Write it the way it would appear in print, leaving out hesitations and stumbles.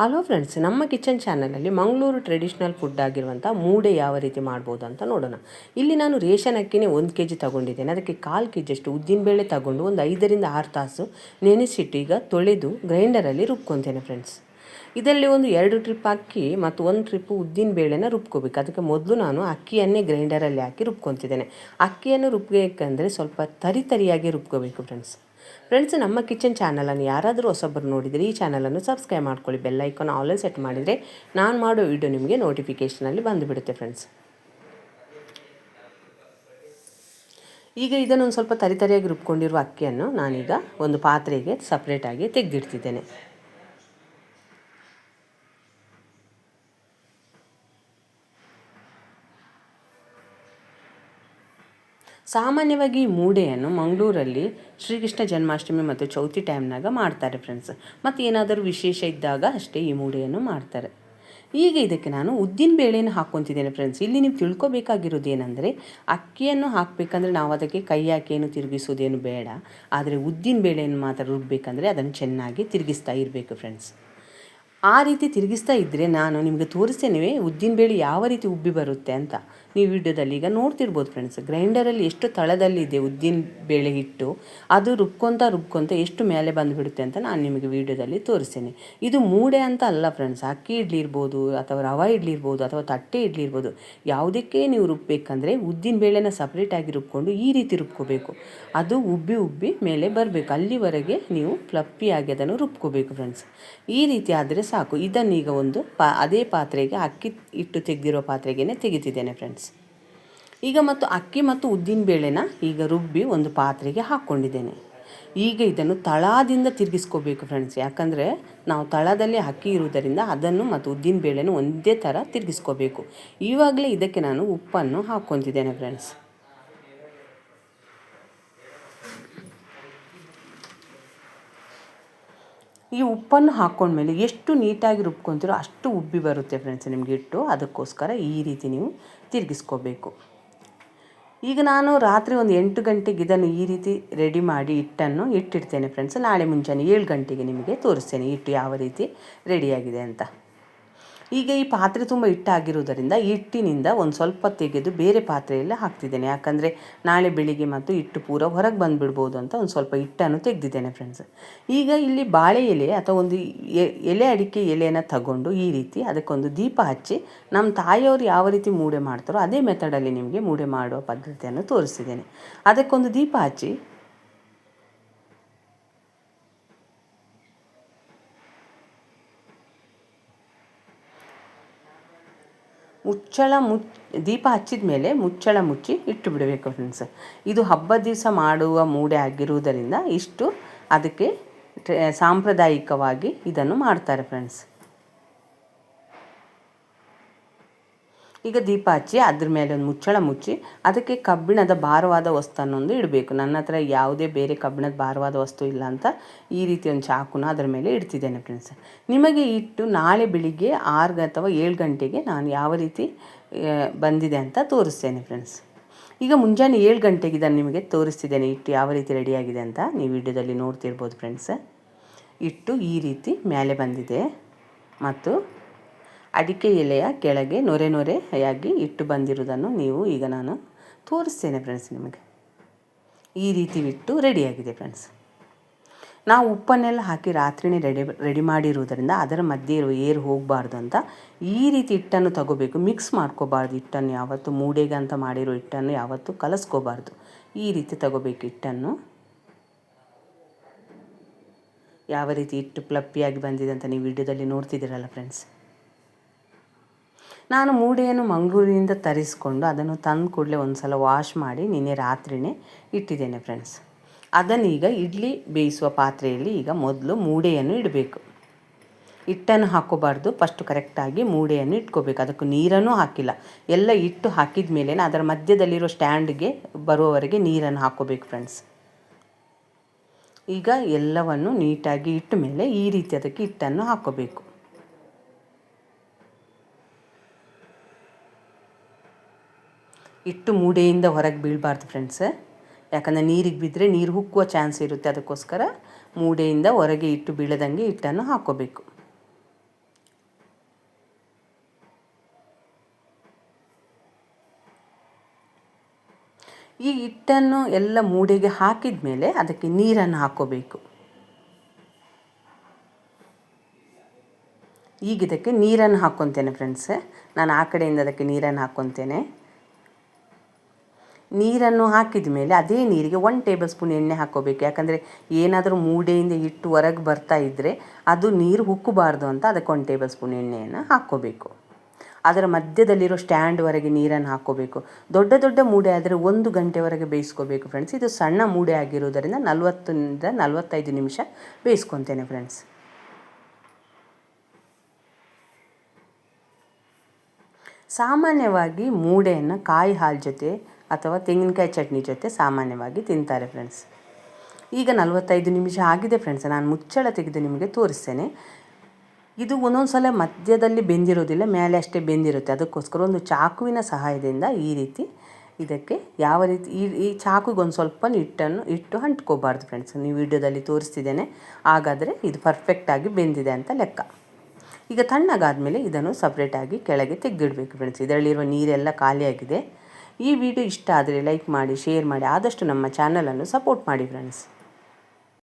Hello friends, ನಮ್ಮ kitchen ಚಾನಲಲ್ಲಿ Mangaluru traditional food ಆಗಿರುವಂಥ ಮೂಡೆ ಯಾವ ರೀತಿ ಮಾಡ್ಬೋದು ಅಂತ ನೋಡೋಣ. ಇಲ್ಲಿ ನಾನು ರೇಷನ್ ಅಕ್ಕಿನೇ 1 kg ತೊಗೊಂಡಿದ್ದೇನೆ. ಅದಕ್ಕೆ 1/4 kg ಅಷ್ಟು ಉದ್ದಿನಬೇಳೆ ತಗೊಂಡು ಒಂದು 5ರಿಂದ 6 ತಾಸು ನೆನೆಸಿಟ್ಟು ಈಗ ತೊಳೆದು ಗ್ರೈಂಡರಲ್ಲಿ ರುಬ್ಕೊತೇನೆ ಫ್ರೆಂಡ್ಸ್. ಇದರಲ್ಲಿ ಒಂದು 2 ಟ್ರಿಪ್ ಅಕ್ಕಿ ಮತ್ತು 1 ಟ್ರಿಪ್ ಉದ್ದಿನಬೇಳೆನ ರುಬ್ಕೋಬೇಕು. ಅದಕ್ಕೆ ಮೊದಲು ನಾನು ಅಕ್ಕಿಯನ್ನೇ ಗ್ರೈಂಡರಲ್ಲಿ ಹಾಕಿ ರುಬ್ಕೊತಿದ್ದೇನೆ. ಅಕ್ಕಿಯನ್ನು ರುಬ್ಬೇಕಂದರೆ ಸ್ವಲ್ಪ ತರಿಯಾಗಿ ರುಬ್ಕೋಬೇಕು ಫ್ರೆಂಡ್ಸ್. ನಮ್ಮ ಕಿಚನ್ ಚಾನಲನ್ನು ಯಾರಾದರೂ ಹೊಸಬರು ನೋಡಿದರೆ ಈ ಚಾನಲನ್ನು ಸಬ್ಸ್ಕ್ರೈಬ್ ಮಾಡ್ಕೊಳ್ಳಿ. ಬೆಲ್ ಐಕಾನ್ ಆಲ್ ಸೆಟ್ ಮಾಡಿದರೆ ನಾನು ಮಾಡೋ ವಿಡಿಯೋ ನಿಮಗೆ ನೋಟಿಫಿಕೇಷನಲ್ಲಿ ಬಂದುಬಿಡುತ್ತೆ ಫ್ರೆಂಡ್ಸ್. ಈಗ ಇದನ್ನೊಂದು ಸ್ವಲ್ಪ ತರಿಯಾಗಿ ರುಬ್ಕೊಂಡಿರುವ ಅಕ್ಕಿಯನ್ನು ನಾನೀಗ ಒಂದು ಪಾತ್ರೆಗೆ ಸಪ್ರೇಟಾಗಿ ತೆಗೆದಿಡ್ತಿದ್ದೇನೆ. ಸಾಮಾನ್ಯವಾಗಿ ಈ ಮೂಡೆಯನ್ನು ಮಂಗಳೂರಲ್ಲಿ ಶ್ರೀಕೃಷ್ಣ ಜನ್ಮಾಷ್ಟಮಿ ಮತ್ತು ಚೌತಿ ಟೈಮ್ನಾಗ ಮಾಡ್ತಾರೆ ಫ್ರೆಂಡ್ಸ್. ಮತ್ತು ಏನಾದರೂ ವಿಶೇಷ ಇದ್ದಾಗ ಅಷ್ಟೇ ಈ ಮೂಡೆಯನ್ನು ಮಾಡ್ತಾರೆ. ಈಗ ಇದಕ್ಕೆ ನಾನು ಉದ್ದಿನ ಬೇಳೆಯನ್ನು ಹಾಕ್ಕೊತಿದ್ದೇನೆ ಫ್ರೆಂಡ್ಸ್. ಇಲ್ಲಿ ನೀವು ತಿಳ್ಕೊಬೇಕಾಗಿರೋದು ಏನಂದರೆ, ಅಕ್ಕಿಯನ್ನು ಹಾಕಬೇಕಂದ್ರೆ ನಾವು ಅದಕ್ಕೆ ಕೈ ಹಾಕಿ ಏನು ತಿರುಗಿಸೋದೇನು ಬೇಡ. ಆದರೆ ಉದ್ದಿನ ಬೇಳೆಯನ್ನು ಮಾತ್ರ ರುಬ್ಬಬೇಕಂದ್ರೆ ಅದನ್ನು ಚೆನ್ನಾಗಿ ತಿರುಗಿಸ್ತಾ ಇರಬೇಕು ಫ್ರೆಂಡ್ಸ್. ಆ ರೀತಿ ತಿರುಗಿಸ್ತಾ ಇದ್ದರೆ ನಾನು ನಿಮಗೆ ತೋರಿಸ್ತೇನೆ ಉದ್ದಿನಬೇಳೆ ಯಾವ ರೀತಿ ಉಬ್ಬಿ ಬರುತ್ತೆ ಅಂತ. ನೀವು ವಿಡಿಯೋದಲ್ಲಿ ಈಗ ನೋಡ್ತಿರ್ಬೋದು ಫ್ರೆಂಡ್ಸ್. ಗ್ರೈಂಡರಲ್ಲಿ ಎಷ್ಟು ತಳದಲ್ಲಿದೆ ಉದ್ದಿನ ಬೇಳೆ ಹಿಟ್ಟು, ಅದು ರುಬ್ಕೊತ ಎಷ್ಟು ಮೇಲೆ ಬಂದುಬಿಡುತ್ತೆ ಅಂತ ನಾನು ನಿಮಗೆ ವಿಡಿಯೋದಲ್ಲಿ ತೋರಿಸ್ತೇನೆ. ಇದು ಮೂಡೆ ಅಂತ ಅಲ್ಲ ಫ್ರೆಂಡ್ಸ್. ಅಕ್ಕಿ ಇಡ್ಲಿ ಇರ್ಬೋದು, ಅಥವಾ ರವೆ ಇಡ್ಲಿ ಇರ್ಬೋದು, ಅಥವಾ ತಟ್ಟೆ ಇಡ್ಲಿ ಇರ್ಬೋದು, ಯಾವುದಕ್ಕೆ ನೀವು ರುಬ್ಬೇಕಂದ್ರೆ ಉದ್ದಿನ ಬೇಳೆನ ಸಪ್ರೇಟಾಗಿ ರುಬ್ಕೊಂಡು ಈ ರೀತಿ ರುಬ್ಕೋಬೇಕು. ಅದು ಉಬ್ಬಿ ಮೇಲೆ ಬರಬೇಕು. ಅಲ್ಲಿವರೆಗೆ ನೀವು ಫ್ಲಫಿಯಾಗಿ ಅದನ್ನು ರುಬ್ಕೋಬೇಕು ಫ್ರೆಂಡ್ಸ್. ಈ ರೀತಿ ಆದರೆ ಸಾಕು. ಇದನ್ನೀಗ ಒಂದು ಅದೇ ಪಾತ್ರೆಗೆ ಅಕ್ಕಿ ಇಟ್ಟು ತೆಗೆದಿರೋ ಪಾತ್ರೆಗೇ ತೆಗಿತಿದ್ದೇನೆ ಫ್ರೆಂಡ್ಸ್. ಈಗ ಮತ್ತು ಅಕ್ಕಿ ಮತ್ತು ಉದ್ದಿನ ಬೇಳೆನ ಈಗ ರುಬ್ಬಿ ಒಂದು ಪಾತ್ರೆಗೆ ಹಾಕ್ಕೊಂಡಿದ್ದೇನೆ. ಈಗ ಇದನ್ನು ತಳದಿಂದ ತಿರುಗಿಸ್ಕೋಬೇಕು ಫ್ರೆಂಡ್ಸ್. ಯಾಕಂದರೆ ನಾವು ತಳದಲ್ಲಿ ಅಕ್ಕಿ ಇರುವುದರಿಂದ ಅದನ್ನು ಮತ್ತು ಉದ್ದಿನ ಬೇಳೆನೂ ಒಂದೇ ಥರ ತಿರುಗಿಸ್ಕೋಬೇಕು. ಇವಾಗಲೇ ಇದಕ್ಕೆ ನಾನು ಉಪ್ಪನ್ನು ಹಾಕ್ಕೊತಿದ್ದೇನೆ ಫ್ರೆಂಡ್ಸ್. ಈ ಉಪ್ಪನ್ನು ಹಾಕ್ಕೊಂಡ್ಮೇಲೆ ಎಷ್ಟು ನೀಟಾಗಿ ರುಬ್ಕೊತೀರೋ ಅಷ್ಟು ಉಬ್ಬಿ ಬರುತ್ತೆ ಫ್ರೆಂಡ್ಸ್ ನಿಮಗೆ ಹಿಟ್ಟು. ಅದಕ್ಕೋಸ್ಕರ ಈ ರೀತಿ ನೀವು ತಿರುಗಿಸ್ಕೋಬೇಕು. ಈಗ ನಾನು ರಾತ್ರಿ ಒಂದು 8 ಗಂಟೆಗೆ ಇದನ್ನು ಈ ರೀತಿ ರೆಡಿ ಮಾಡಿ ಹಿಟ್ಟನ್ನು ಇಟ್ಟಿರ್ತೇನೆ ಫ್ರೆಂಡ್ಸ್. ನಾಳೆ ಮುಂಜಾನೆ 7 ಗಂಟೆಗೆ ನಿಮಗೆ ತೋರಿಸ್ತೇನೆ ಹಿಟ್ಟು ಯಾವ ರೀತಿ ರೆಡಿಯಾಗಿದೆ ಅಂತ. ಈಗ ಈ ಪಾತ್ರೆ ತುಂಬ ಹಿಟ್ಟಾಗಿರುವುದರಿಂದ ಹಿಟ್ಟಿನಿಂದ ಒಂದು ಸ್ವಲ್ಪ ತೆಗೆದು ಬೇರೆ ಪಾತ್ರೆಯಲ್ಲಿ ಹಾಕ್ತಿದ್ದೇನೆ. ಯಾಕಂದರೆ ನಾಳೆ ಬೆಳಿಗ್ಗೆ ಮತ್ತು ಹಿಟ್ಟು ಪೂರ ಹೊರಗೆ ಬಂದುಬಿಡ್ಬೋದು ಅಂತ ಒಂದು ಸ್ವಲ್ಪ ಹಿಟ್ಟನ್ನು ತೆಗೆದಿದ್ದೇನೆ ಫ್ರೆಂಡ್ಸ್. ಈಗ ಇಲ್ಲಿ ಬಾಳೆ ಎಲೆ ಅಥವಾ ಒಂದು ಎಲೆ ಅಡಿಕೆ ಎಲೆಯನ್ನು ತಗೊಂಡು ಈ ರೀತಿ ಅದಕ್ಕೊಂದು ದೀಪ ಹಚ್ಚಿ, ನಮ್ಮ ತಾಯಿಯವರು ಯಾವ ರೀತಿ ಮೂಡೆ ಮಾಡ್ತಾರೋ ಅದೇ ಮೆಥಡಲ್ಲಿ ನಿಮಗೆ ಮೂಡೆ ಮಾಡುವ ಪದ್ಧತಿಯನ್ನು ತೋರಿಸ್ತಿದ್ದೇನೆ. ಅದಕ್ಕೊಂದು ದೀಪ ಹಚ್ಚಿ ದೀಪ ಹಚ್ಚಿದ ಮೇಲೆ ಮುಚ್ಚಳ ಮುಚ್ಚಿ ಇಟ್ಟು ಬಿಡಬೇಕು ಫ್ರೆಂಡ್ಸ್. ಇದು ಹಬ್ಬದ ದಿವಸ ಮಾಡುವ ಮೂಡೆ ಆಗಿರುವುದರಿಂದ ಇಷ್ಟು ಅದಕ್ಕೆ ಸಾಂಪ್ರದಾಯಿಕವಾಗಿ ಇದನ್ನು ಮಾಡ್ತಾರೆ ಫ್ರೆಂಡ್ಸ್. ಈಗ ದೀಪ ಹಚ್ಚಿ ಅದ್ರ ಮೇಲೆ ಒಂದು ಮುಚ್ಚಳ ಮುಚ್ಚಿ ಅದಕ್ಕೆ ಕಬ್ಬಿಣದ ಭಾರವಾದ ವಸ್ತುವನ್ನೊಂದು ಇಡಬೇಕು. ನನ್ನ ಹತ್ರ ಯಾವುದೇ ಬೇರೆ ಕಬ್ಬಿಣದ ಭಾರವಾದ ವಸ್ತು ಇಲ್ಲ ಅಂತ ಈ ರೀತಿ ಒಂದು ಚಾಕುನ ಅದರ ಮೇಲೆ ಇಡ್ತಿದ್ದೇನೆ ಫ್ರೆಂಡ್ಸ್. ನಿಮಗೆ ಇಟ್ಟು ನಾಳೆ ಬೆಳಿಗ್ಗೆ 6 ಅಥವಾ 7 ಗಂಟೆಗೆ ನಾನು ಯಾವ ರೀತಿ ಬಂದಿದೆ ಅಂತ ತೋರಿಸ್ತೇನೆ ಫ್ರೆಂಡ್ಸ್. ಈಗ ಮುಂಜಾನೆ 7 ಗಂಟೆಗೆ ಇದನ್ನು ನಿಮಗೆ ತೋರಿಸ್ತಿದ್ದೇನೆ ಹಿಟ್ಟು ಯಾವ ರೀತಿ ರೆಡಿಯಾಗಿದೆ ಅಂತ. ನೀವು ವಿಡಿಯೋದಲ್ಲಿ ನೋಡ್ತಿರ್ಬೋದು ಫ್ರೆಂಡ್ಸ್. ಹಿಟ್ಟು ಈ ರೀತಿ ಮೇಲೆ ಬಂದಿದೆ ಮತ್ತು ಅಡಿಕೆ ಎಲೆಯ ಕೆಳಗೆ ನೊರೆಯಾಗಿ ಇಟ್ಟು ಬಂದಿರೋದನ್ನು ನೀವು ಈಗ ನಾನು ತೋರಿಸ್ತೇನೆ ಫ್ರೆಂಡ್ಸ್ ನಿಮಗೆ. ಈ ರೀತಿ ಇಟ್ಟು ರೆಡಿಯಾಗಿದೆ ಫ್ರೆಂಡ್ಸ್. ನಾವು ಉಪ್ಪನ್ನೆಲ್ಲ ಹಾಕಿ ರಾತ್ರಿನೇ ರೆಡಿ ಮಾಡಿರುವುದರಿಂದ ಅದರ ಮಧ್ಯೆ ಇರುವ ಏರು ಹೋಗಬಾರ್ದು ಅಂತ ಈ ರೀತಿ ಹಿಟ್ಟನ್ನು ತಗೋಬೇಕು. ಮಿಕ್ಸ್ ಮಾಡ್ಕೋಬಾರ್ದು ಹಿಟ್ಟನ್ನು. ಯಾವತ್ತು ಮೂಡೆಗೆ ಅಂತ ಮಾಡಿರೋ ಹಿಟ್ಟನ್ನು ಯಾವತ್ತೂ ಕಲಸ್ಕೋಬಾರ್ದು. ಈ ರೀತಿ ತಗೋಬೇಕು ಹಿಟ್ಟನ್ನು. ಯಾವ ರೀತಿ ಹಿಟ್ಟು ಫ್ಲಫಿಯಾಗಿ ಬಂದಿದೆ ಅಂತ ನೀವು ವಿಡಿಯೋದಲ್ಲಿ ನೋಡ್ತಿದ್ದೀರಲ್ಲ ಫ್ರೆಂಡ್ಸ್. ನಾನು ಮೂಡೆಯನ್ನು ಮಂಗಳೂರಿನಿಂದ ತರಿಸ್ಕೊಂಡು ಅದನ್ನು ತಂದು ಕೂಡಲೇ ಒಂದು ಸಲ ವಾಶ್ ಮಾಡಿ ನಿನ್ನೆ ರಾತ್ರಿಯೇ ಇಟ್ಟಿದ್ದೇನೆ ಫ್ರೆಂಡ್ಸ್. ಅದನ್ನೀಗ ಇಡ್ಲಿ ಬೇಯಿಸುವ ಪಾತ್ರೆಯಲ್ಲಿ ಈಗ ಮೊದಲು ಮೂಡೆಯನ್ನು ಇಡಬೇಕು. ಹಿಟ್ಟನ್ನು ಹಾಕೋಬಾರ್ದು. ಫಸ್ಟು ಕರೆಕ್ಟಾಗಿ ಮೂಡೆಯನ್ನು ಇಟ್ಕೋಬೇಕು. ಅದಕ್ಕೂ ನೀರನ್ನು ಹಾಕಿಲ್ಲ. ಎಲ್ಲ ಹಿಟ್ಟು ಹಾಕಿದ ಮೇಲೆ ಅದರ ಮಧ್ಯದಲ್ಲಿರೋ ಸ್ಟ್ಯಾಂಡ್ಗೆ ಬರುವವರೆಗೆ ನೀರನ್ನು ಹಾಕೋಬೇಕು ಫ್ರೆಂಡ್ಸ್. ಈಗ ಎಲ್ಲವನ್ನು ನೀಟಾಗಿ ಇಟ್ಟ ಮೇಲೆ ಈ ರೀತಿ ಅದಕ್ಕೆ ಹಿಟ್ಟನ್ನು ಹಾಕೋಬೇಕು. ಹಿಟ್ಟು ಮೂಡೆಯಿಂದ ಹೊರಗೆ ಬೀಳಬಾರ್ದು ಫ್ರೆಂಡ್ಸ್. ಯಾಕಂದರೆ ನೀರಿಗೆ ಬಿದ್ದರೆ ನೀರು ಉಕ್ಕುವ ಚಾನ್ಸ್ ಇರುತ್ತೆ. ಅದಕ್ಕೋಸ್ಕರ ಮೂಡೆಯಿಂದ ಹೊರಗೆ ಹಿಟ್ಟು ಬೀಳದಂಗೆ ಹಿಟ್ಟನ್ನು ಹಾಕ್ಕೋಬೇಕು. ಈ ಹಿಟ್ಟನ್ನು ಎಲ್ಲ ಮೂಡೆಗೆ ಹಾಕಿದ ಮೇಲೆ ಅದಕ್ಕೆ ನೀರನ್ನು ಹಾಕ್ಕೋಬೇಕು. ಈಗ ಇದಕ್ಕೆ ನೀರನ್ನು ಹಾಕ್ಕೊತೇನೆ ಫ್ರೆಂಡ್ಸ್. ನಾನು ಆ ಕಡೆಯಿಂದ ಅದಕ್ಕೆ ನೀರನ್ನು ಹಾಕ್ಕೊತೇನೆ. ನೀರನ್ನು ಹಾಕಿದ ಮೇಲೆ ಅದೇ ನೀರಿಗೆ 1 ಟೇಬಲ್ ಸ್ಪೂನ್ ಎಣ್ಣೆ ಹಾಕ್ಕೋಬೇಕು. ಯಾಕಂದರೆ ಏನಾದರೂ ಮೂಡೆಯಿಂದ ಹಿಟ್ಟು ಹೊರಗೆ ಬರ್ತಾ ಇದ್ದರೆ ಅದು ನೀರು ಉಕ್ಕಬಾರ್ದು ಅಂತ ಅದಕ್ಕೆ 1 ಟೇಬಲ್ ಸ್ಪೂನ್ ಎಣ್ಣೆಯನ್ನು ಹಾಕ್ಕೋಬೇಕು. ಅದರ ಮಧ್ಯದಲ್ಲಿರೋ ಸ್ಟ್ಯಾಂಡ್ವರೆಗೆ ನೀರನ್ನು ಹಾಕ್ಕೋಬೇಕು. ದೊಡ್ಡ ದೊಡ್ಡ ಮೂಡೆ ಆದರೆ 1 ಗಂಟೆವರೆಗೆ ಬೇಯಿಸ್ಕೋಬೇಕು ಫ್ರೆಂಡ್ಸ್. ಇದು ಸಣ್ಣ ಮೂಡೆ ಆಗಿರೋದರಿಂದ 40ರಿಂದ 45 ನಿಮಿಷ ಬೇಯಿಸ್ಕೊತೇನೆ ಫ್ರೆಂಡ್ಸ್. ಸಾಮಾನ್ಯವಾಗಿ ಮೂಡೆಯನ್ನು ಕಾಯಿ ಹಾಲು ಜೊತೆ ಅಥವಾ ತೆಂಗಿನಕಾಯಿ ಚಟ್ನಿ ಜೊತೆ ಸಾಮಾನ್ಯವಾಗಿ ತಿಂತಾರೆ ಫ್ರೆಂಡ್ಸ್. ಈಗ 45 ನಿಮಿಷ ಆಗಿದೆ ಫ್ರೆಂಡ್ಸ್. ನಾನು ಮುಚ್ಚಳ ತೆಗೆದು ನಿಮಗೆ ತೋರಿಸ್ತೇನೆ. ಇದು ಒಂದೊಂದು ಸಲ ಮಧ್ಯದಲ್ಲಿ ಬೆಂದಿರೋದಿಲ್ಲ, ಮೇಲೆ ಅಷ್ಟೇ ಬೆಂದಿರುತ್ತೆ. ಅದಕ್ಕೋಸ್ಕರ ಒಂದು ಚಾಕುವಿನ ಸಹಾಯದಿಂದ ಈ ರೀತಿ ಇದಕ್ಕೆ ಯಾವ ರೀತಿ ಈ ಚಾಕುಗೊಂದು ಸ್ವಲ್ಪ ಇಟ್ಟು ಅಂಟ್ಕೋಬಾರ್ದು ಫ್ರೆಂಡ್ಸ್. ನೀವು ವಿಡಿಯೋದಲ್ಲಿ ತೋರಿಸ್ತಿದ್ದೇನೆ, ಹಾಗಾದರೆ ಇದು ಪರ್ಫೆಕ್ಟಾಗಿ ಬೆಂದಿದೆ ಅಂತ ಲೆಕ್ಕ. ಈಗ ತಣ್ಣಗಾದಮೇಲೆ ಇದನ್ನು ಸಪ್ರೇಟಾಗಿ ಕೆಳಗೆ ತೆಗೆದಿಡಬೇಕು ಫ್ರೆಂಡ್ಸ್. ಇದರಲ್ಲಿರುವ ನೀರೆಲ್ಲ ಖಾಲಿಯಾಗಿದೆ. ಈ ವಿಡಿಯೋ ಇಷ್ಟ ಆದರೆ ಲೈಕ್ ಮಾಡಿ, ಶೇರ್ ಮಾಡಿ, ಆದಷ್ಟು ನಮ್ಮ ಚಾನಲನ್ನು ಸಪೋರ್ಟ್ ಮಾಡಿ ಫ್ರೆಂಡ್ಸ್.